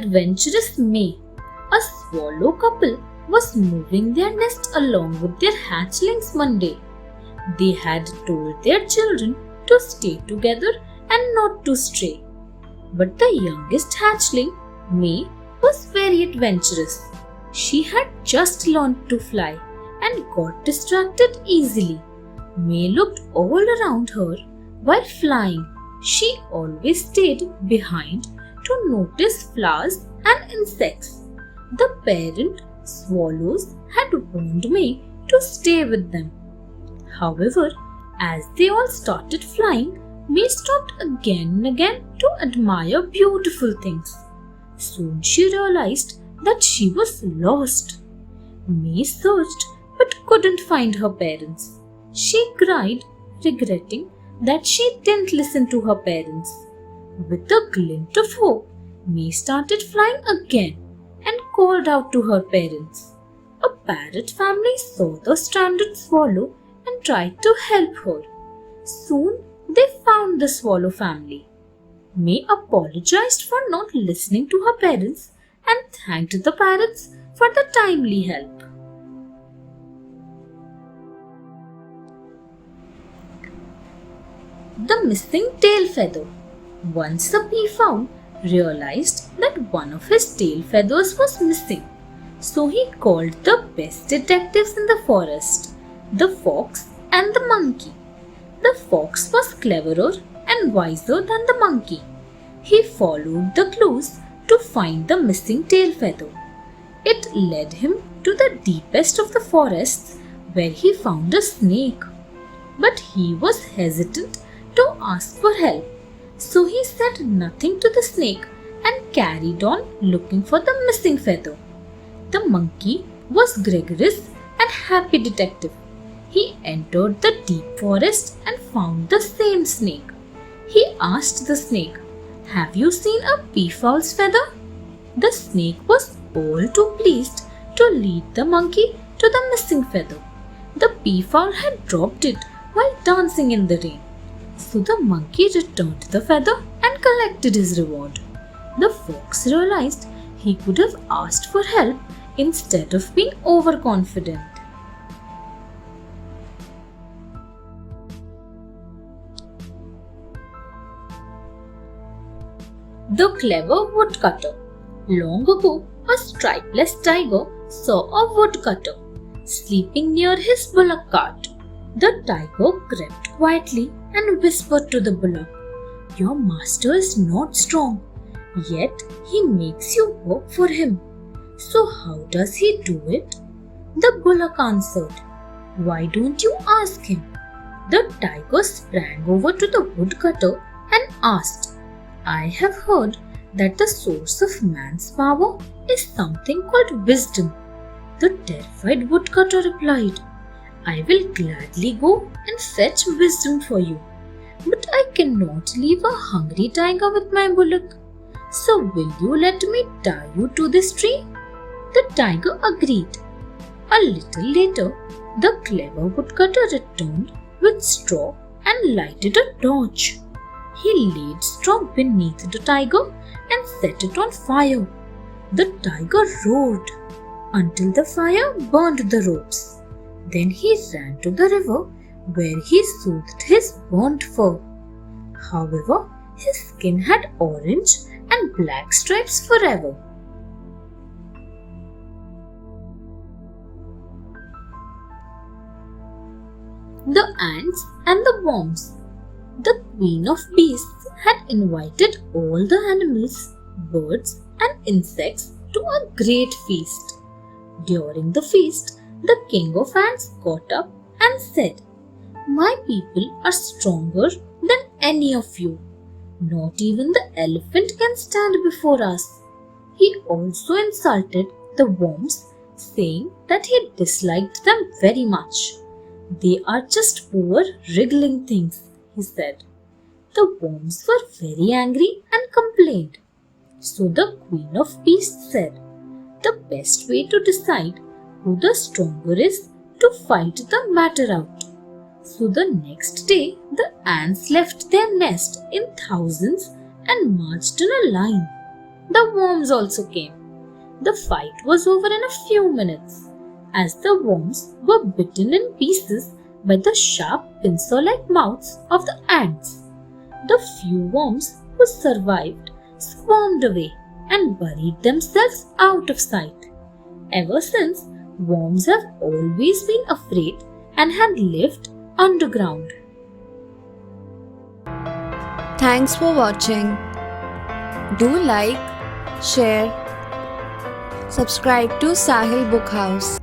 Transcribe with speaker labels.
Speaker 1: Adventurous Male, a swallow couple, was moving their nest along with their hatchlings one day. They had told their children to stay together and not to stray. But the youngest hatchling, May, was very adventurous. She had just learned to fly and got distracted easily. May looked all around her while flying. She always stayed behind to notice flowers and insects. The parent swallows had warned May to stay with them. However, as they all started flying, May stopped again and again to admire beautiful things. Soon she realized that she was lost. May searched but couldn't find her parents. She cried, regretting that she didn't listen to her parents. With a glint of hope, May started flying again and called out to her parents. A parrot family saw the stranded swallow and tried to help her. Soon they found the swallow family. May apologized for not listening to her parents and thanked the parrots for the timely help. The missing tail feather. Once a peafowl realized that one of his tail feathers was missing. So he called the best detectives in the forest, the fox and the monkey. The fox was cleverer and wiser than the monkey. He followed the clues to find the missing tail feather. It led him to the deepest of the forests where he found a snake. But he was hesitant to ask for help. So he said nothing to the snake and carried on looking for the missing feather. The monkey was gregarious and happy detective. He entered the deep forest and found the same snake. He asked the snake, "Have you seen a peafowl's feather?" The snake was all too pleased to lead the monkey to the missing feather. The peafowl had dropped it while dancing in the rain. So the monkey returned the feather and collected his reward. The fox realized he could have asked for help instead of being overconfident. The Clever Woodcutter. Long ago, a stripeless tiger saw a woodcutter sleeping near his bullock cart. The tiger crept quietly and whispered to the bullock, "Your master is not strong, yet he makes you work for him. So how does he do it?" The bullock answered, "Why don't you ask him?" The tiger sprang over to the woodcutter and asked, "I have heard that the source of man's power is something called wisdom." The terrified woodcutter replied, "I will gladly go and fetch wisdom for you, but I cannot leave a hungry tiger with my bullock. So will you let me tie you to this tree?" The tiger agreed. A little later, the clever woodcutter returned with straw and lighted a torch. He laid straw beneath the tiger and set it on fire. The tiger roared until the fire burned the ropes. Then he ran to the river where he soothed his burnt fur. However, his skin had orange and black stripes forever. The ants and the worms. The queen of beasts had invited all the animals, birds, and insects to a great feast. During the feast, the king of ants got up and said, "My people are stronger than any of you. Not even the elephant can stand before us." He also insulted the worms, saying that he disliked them very much. "They are just poor, wriggling things," he said. The worms were very angry and complained. So the queen of beasts said, "The best way to decide who the stronger is to fight the matter out." So the next day, the ants left their nest in thousands and marched in a line. The worms also came. The fight was over in a few minutes, as the worms were bitten in pieces by the sharp pincer-like mouths of the ants. The few worms who survived swarmed away and buried themselves out of sight. Ever since, worms have always been afraid and had lived underground.
Speaker 2: Thanks for watching. Do like, share, subscribe to Sahil Book House.